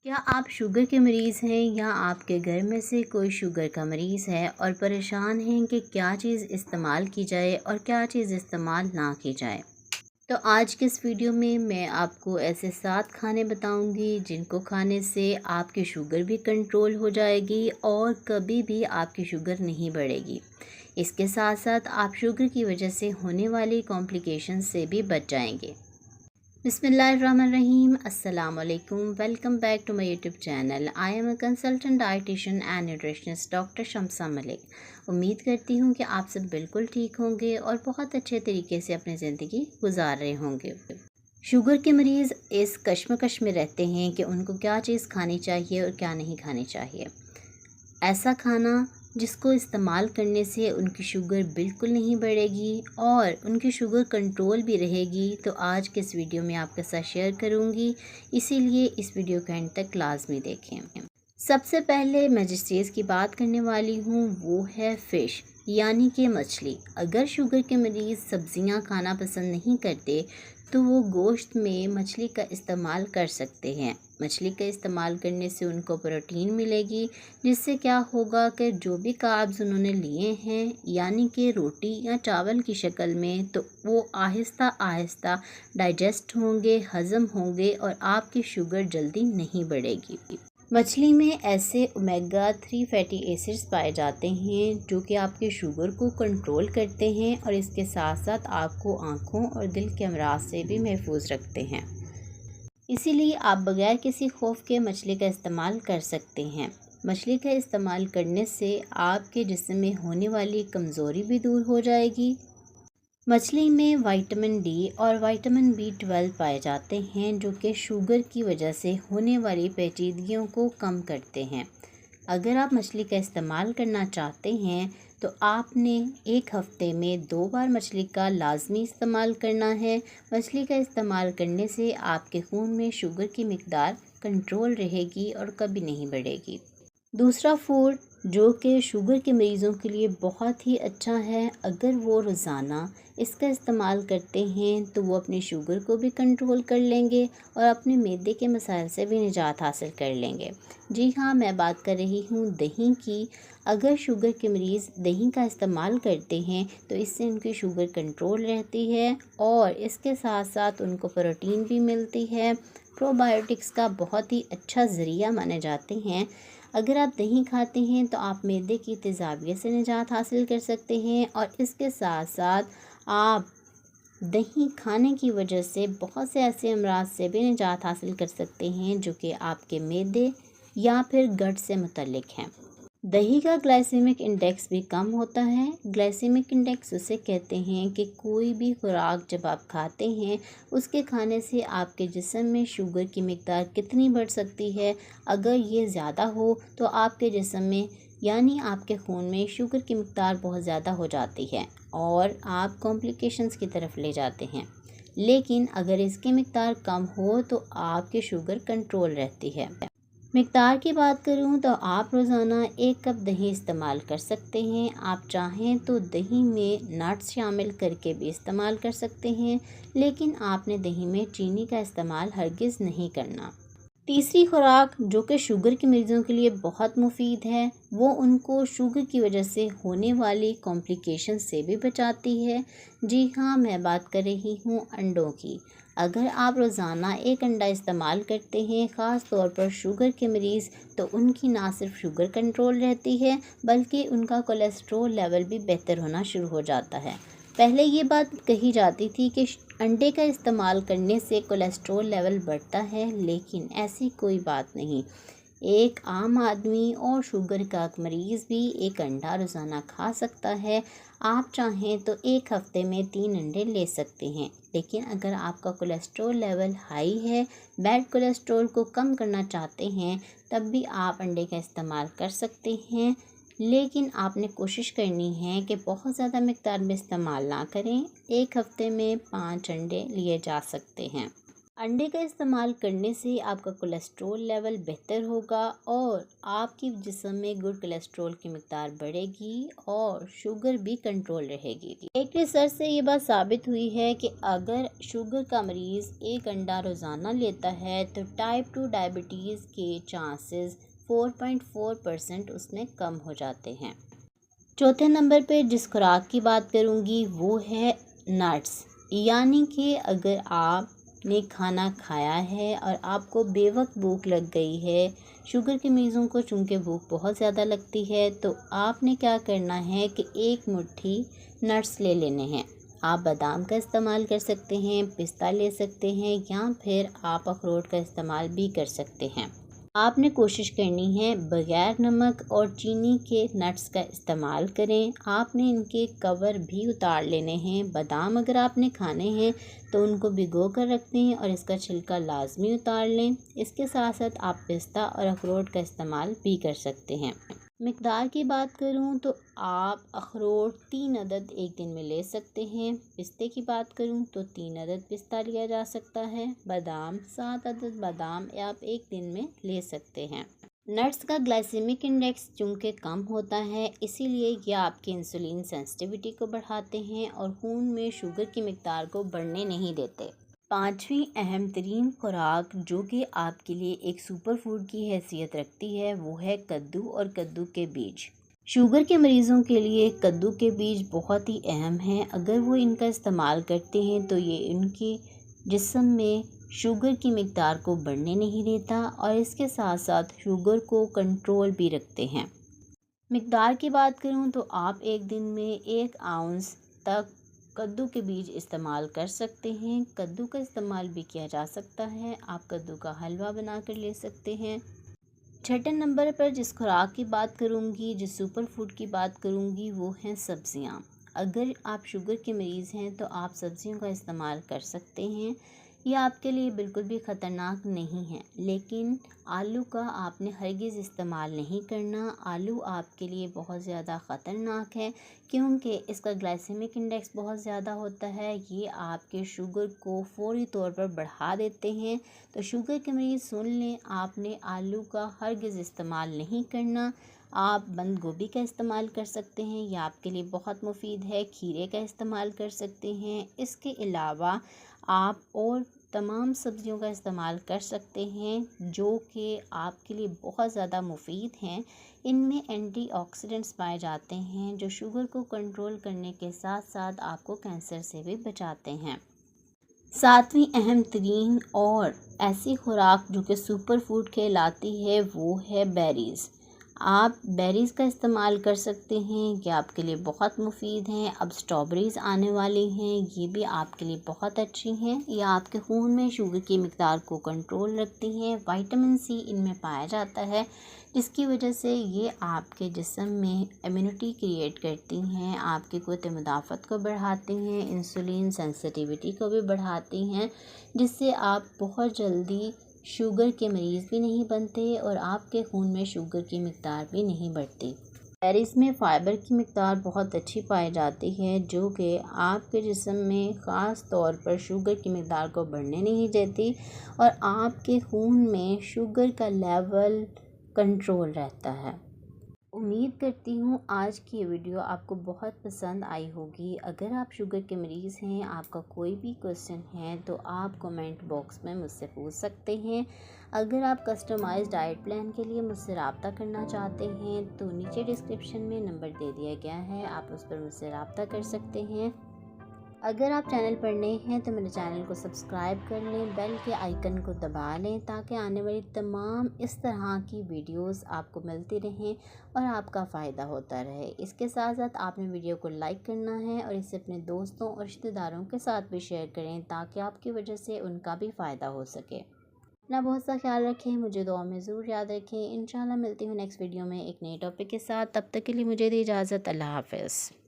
क्या आप शुगर के मरीज़ हैं या आपके घर में से कोई शुगर का मरीज़ है और परेशान हैं कि क्या चीज़ इस्तेमाल की जाए और क्या चीज़ इस्तेमाल ना की जाए। तो आज के इस वीडियो में मैं आपको ऐसे 7 खाने बताऊंगी जिनको खाने से आपकी शुगर भी कंट्रोल हो जाएगी और कभी भी आपकी शुगर नहीं बढ़ेगी। इसके साथ साथ आप शुगर की वजह से होने वाली कॉम्प्लिकेशन से भी बच जाएंगे। बिस्मिल्लाहिर्रहमानिर्रहीम, अस्सलाम वालेकुम। Welcome back to my YouTube channel. I am a consultant dietitian and nutritionist doctor Shamsa Malik. उम्मीद करती हूँ कि आप सब बिल्कुल ठीक होंगे और बहुत अच्छे तरीके से अपनी ज़िंदगी गुजार रहे होंगे। शुगर के मरीज़ इस कश्मकश में रहते हैं कि उनको क्या चीज़ खानी चाहिए और क्या नहीं खानी चाहिए। ऐसा खाना जिसको इस्तेमाल करने से उनकी शुगर बिल्कुल नहीं बढ़ेगी और उनकी शुगर कंट्रोल भी रहेगी, तो आज के इस वीडियो में आपके साथ शेयर करूंगी, इसीलिए इस वीडियो को एंड तक लाजमी देखें। सबसे पहले मैं जिस चीज़ की बात करने वाली हूँ वो है फ़िश, यानी कि मछली। अगर शुगर के मरीज़ सब्ज़ियाँ खाना पसंद नहीं करते तो वो गोश्त में मछली का इस्तेमाल कर सकते हैं। मछली का इस्तेमाल करने से उनको प्रोटीन मिलेगी, जिससे क्या होगा कि जो भी कार्ब्स उन्होंने लिए हैं यानी कि रोटी या चावल की शक्ल में, तो वो आहिस्ता आहिस्ता डाइजेस्ट होंगे, हज़म होंगे और आपकी शुगर जल्दी नहीं बढ़ेगी। मछली में ऐसे ओमेगा 3 फैटी एसिड्स पाए जाते हैं जो कि आपके शुगर को कंट्रोल करते हैं और इसके साथ साथ आपको आँखों और दिल के अमराज से भी महफूज रखते हैं। इसीलिए आप बगैर किसी खौफ के मछली का इस्तेमाल कर सकते हैं। मछली का इस्तेमाल करने से आपके जिस्म में होने वाली कमज़ोरी भी दूर हो जाएगी। मछली में विटामिन डी और विटामिन B12 पाए जाते हैं जो कि शुगर की वजह से होने वाली पेचीदगियों को कम करते हैं। अगर आप मछली का इस्तेमाल करना चाहते हैं तो आपने एक हफ़्ते में 2 बार मछली का लाजमी इस्तेमाल करना है। मछली का इस्तेमाल करने से आपके खून में शुगर की मिकदार कंट्रोल रहेगी और कभी नहीं बढ़ेगी। दूसरा फूड जो कि शुगर के मरीज़ों के लिए बहुत ही अच्छा है, अगर वो रोज़ाना इसका इस्तेमाल करते हैं तो वो अपनी शुगर को भी कंट्रोल कर लेंगे और अपने मैदे के मसाइल से भी निजात हासिल कर लेंगे। जी हाँ, मैं बात कर रही हूँ दही की। अगर शुगर के मरीज़ दही का इस्तेमाल करते हैं तो इससे उनकी शुगर कंट्रोल रहती है और इसके साथ साथ उनको प्रोटीन भी मिलती है। प्रोबायोटिक्स का बहुत ही अच्छा ज़रिया माने जाते हैं। अगर आप दही खाते हैं तो आप मैदे की तेज़ाबियत से निजात हासिल कर सकते हैं और इसके साथ साथ आप दही खाने की वजह से बहुत से ऐसे अमराज से भी निजात हासिल कर सकते हैं जो कि आपके मैदे या फिर गट से मुतल्लिक हैं। दही का ग्लाइसेमिक इंडेक्स भी कम होता है। ग्लाइसेमिक इंडेक्स उसे कहते हैं कि कोई भी खुराक जब आप खाते हैं उसके खाने से आपके जिस्म में शुगर की मिकदार कितनी बढ़ सकती है। अगर ये ज़्यादा हो तो आपके जिस्म में यानी आपके खून में शुगर की मिकदार बहुत ज़्यादा हो जाती है और आप कॉम्प्लिकेशंस की तरफ ले जाते हैं। लेकिन अगर इसकी मिकदार कम हो तो आपकी शुगर कंट्रोल रहती है। मिकदार की बात करूं तो आप रोज़ाना 1 कप दही इस्तेमाल कर सकते हैं। आप चाहें तो दही में नट्स शामिल करके भी इस्तेमाल कर सकते हैं, लेकिन आपने दही में चीनी का इस्तेमाल हरगिज़ नहीं करना। तीसरी खुराक जो कि शुगर के मरीज़ों के लिए बहुत मुफीद है, वो उनको शुगर की वजह से होने वाली कॉम्प्लिकेशन से भी बचाती है। जी हाँ, मैं बात कर रही हूँ अंडों की। अगर आप रोज़ाना 1 अंडा इस्तेमाल करते हैं, ख़ास तौर पर शुगर के मरीज़, तो उनकी ना सिर्फ शुगर कंट्रोल रहती है बल्कि उनका कोलेस्ट्रॉल लेवल भी बेहतर होना शुरू हो जाता है। पहले ये बात कही जाती थी कि अंडे का इस्तेमाल करने से कोलेस्ट्रॉल लेवल बढ़ता है, लेकिन ऐसी कोई बात नहीं। एक आम आदमी और शुगर का मरीज़ भी 1 अंडा रोज़ाना खा सकता है। आप चाहें तो 1 हफ़्ते में 3 अंडे ले सकते हैं, लेकिन अगर आपका कोलेस्ट्रॉल लेवल हाई है, बैड कोलेस्ट्रॉल को कम करना चाहते हैं, तब भी आप अंडे का इस्तेमाल कर सकते हैं। लेकिन आपने कोशिश करनी है कि बहुत ज़्यादा मिक़दार में इस्तेमाल ना करें। 1 हफ़्ते में 5 अंडे लिए जा सकते हैं। अंडे का इस्तेमाल करने से आपका कोलेस्ट्रॉल लेवल बेहतर होगा और आपकी जिस्म में गुड कोलेस्ट्रॉल की मिक़दार बढ़ेगी और शुगर भी कंट्रोल रहेगी। एक रिसर्च से ये बात साबित हुई है कि अगर शुगर का मरीज़ एक अंडा रोज़ाना लेता है तो टाइप 2 डायबिटीज़ के चांसेस 4.4% उसमें कम हो जाते हैं। चौथे नंबर पे जिस खुराक की बात करूँगी वो है नट्स, यानी कि अगर आपने खाना खाया है और आपको बेवक्त भूख लग गई है, शुगर के मरीज़ों को चूँकि भूख बहुत ज़्यादा लगती है, तो आपने क्या करना है कि एक मुट्ठी नट्स ले लेने हैं। आप बादाम का इस्तेमाल कर सकते हैं, पिस्ता ले सकते हैं या फिर आप अखरोट का इस्तेमाल भी कर सकते हैं। आपने कोशिश करनी है बग़ैर नमक और चीनी के नट्स का इस्तेमाल करें। आपने इनके कवर भी उतार लेने हैं। बादाम अगर आपने खाने हैं तो उनको भिगो कर रख दें और इसका छिलका लाजमी उतार लें। इसके साथ साथ आप पिस्ता और अखरोट का इस्तेमाल भी कर सकते हैं। मिक़दार की बात करूं तो आप अखरोट 3 अदद एक दिन में ले सकते हैं। पिस्ते की बात करूं तो 3 अदद पिस्ता लिया जा सकता है। बादाम 7 अदद बादाम आप एक दिन में ले सकते हैं। नट्स का ग्लाइसेमिक इंडेक्स चूँकि कम होता है, इसीलिए ये आपकी इंसुलिन सेंसिटिविटी को बढ़ाते हैं और खून में शुगर की मिक़दार को बढ़ने नहीं देते। पाँचवीं अहम तरीन खुराक जो कि आपके लिए एक सुपर फूड की हैसियत रखती है वो है कद्दू और कद्दू के बीज। शुगर के मरीज़ों के लिए कद्दू के बीज बहुत ही अहम हैं। अगर वो इनका इस्तेमाल करते हैं तो ये उनके जिस्म में शुगर की मिक़दार को बढ़ने नहीं देता और इसके साथ साथ शुगर को कंट्रोल भी रखते हैं। मिक़दार की बात करूं तो आप एक दिन में 1 आउंस तक कद्दू के बीज इस्तेमाल कर सकते हैं। कद्दू का इस्तेमाल भी किया जा सकता है। आप कद्दू का हलवा बना कर ले सकते हैं। छठे नंबर पर जिस खुराक की बात करूंगी, जिस सुपर फूड की बात करूंगी वो हैं सब्ज़ियां। अगर आप शुगर के मरीज़ हैं तो आप सब्ज़ियों का इस्तेमाल कर सकते हैं। ये आपके लिए बिल्कुल भी ख़तरनाक नहीं है, लेकिन आलू का आपने हरगिज़ इस्तेमाल नहीं करना। आलू आपके लिए बहुत ज़्यादा ख़तरनाक है क्योंकि इसका ग्लाइसेमिक इंडेक्स बहुत ज़्यादा होता है। ये आपके शुगर को फ़ौरी तौर पर बढ़ा देते हैं। तो शुगर के मरीज़ सुन लें, आपने आलू का हरगिज़ इस्तेमाल नहीं करना। आप बंद गोभी का इस्तेमाल कर सकते हैं, यह आपके लिए बहुत मुफीद है। खीरे का इस्तेमाल कर सकते हैं। इसके अलावा आप और तमाम सब्ज़ियों का इस्तेमाल कर सकते हैं जो कि आपके लिए बहुत ज़्यादा मुफीद हैं। इनमें एंटीऑक्सीडेंट्स पाए जाते हैं जो शुगर को कंट्रोल करने के साथ साथ आपको कैंसर से भी बचाते हैं। सातवीं अहम तरीन और ऐसी खुराक जो कि सुपर फूड कहलाती है वो है बेरीज़। आप बेरीज़ का इस्तेमाल कर सकते हैं, ये आपके लिए बहुत मुफीद हैं। अब स्ट्रॉबेरीज़ आने वाली हैं, ये भी आपके लिए बहुत अच्छी हैं। ये आपके खून में शुगर की मिक़दार को कंट्रोल रखती हैं। विटामिन सी इनमें पाया जाता है जिसकी वजह से ये आपके जिस्म में इम्यूनिटी क्रिएट करती हैं, आपकी क़ुव्वत मुदाफ़त को बढ़ाती हैं, इंसुलिन सेंसिटिविटी को भी बढ़ाती हैं, जिससे आप बहुत जल्दी शुगर के मरीज़ भी नहीं बनते और आपके खून में शुगर की मिक़दार भी नहीं बढ़ती। बेरीज़ में फ़ाइबर की मिक़दार बहुत अच्छी पाई जाती है जो कि आपके जिस्म में ख़ास तौर पर शुगर की मिक़दार को बढ़ने नहीं देती और आपके खून में शुगर का लेवल कंट्रोल रहता है। उम्मीद करती हूँ आज की ये वीडियो आपको बहुत पसंद आई होगी। अगर आप शुगर के मरीज़ हैं, आपका कोई भी क्वेश्चन है तो आप कमेंट बॉक्स में मुझसे पूछ सकते हैं। अगर आप कस्टमाइज्ड डाइट प्लान के लिए मुझसे रब्ता करना चाहते हैं तो नीचे डिस्क्रिप्शन में नंबर दे दिया गया है, आप उस पर मुझसे रब्ता कर सकते हैं। अगर आप चैनल पर नए हैं तो मेरे चैनल को सब्सक्राइब कर लें, बेल के आइकन को दबा लें ताकि आने वाली तमाम इस तरह की वीडियोस आपको मिलती रहें और आपका फ़ायदा होता रहे। इसके साथ साथ आपने वीडियो को लाइक करना है और इसे अपने दोस्तों और रिश्तेदारों के साथ भी शेयर करें ताकि आपकी वजह से उनका भी फ़ायदा हो सके। अपना बहुत सा ख्याल रखें, मुझे दुआ में ज़रूर याद रखें। इंशाल्लाह मिलती हूँ नेक्स्ट वीडियो में एक नए टॉपिक के साथ। तब तक के लिए मुझे दी इजाज़त। अल्लाह हाफ़िज़।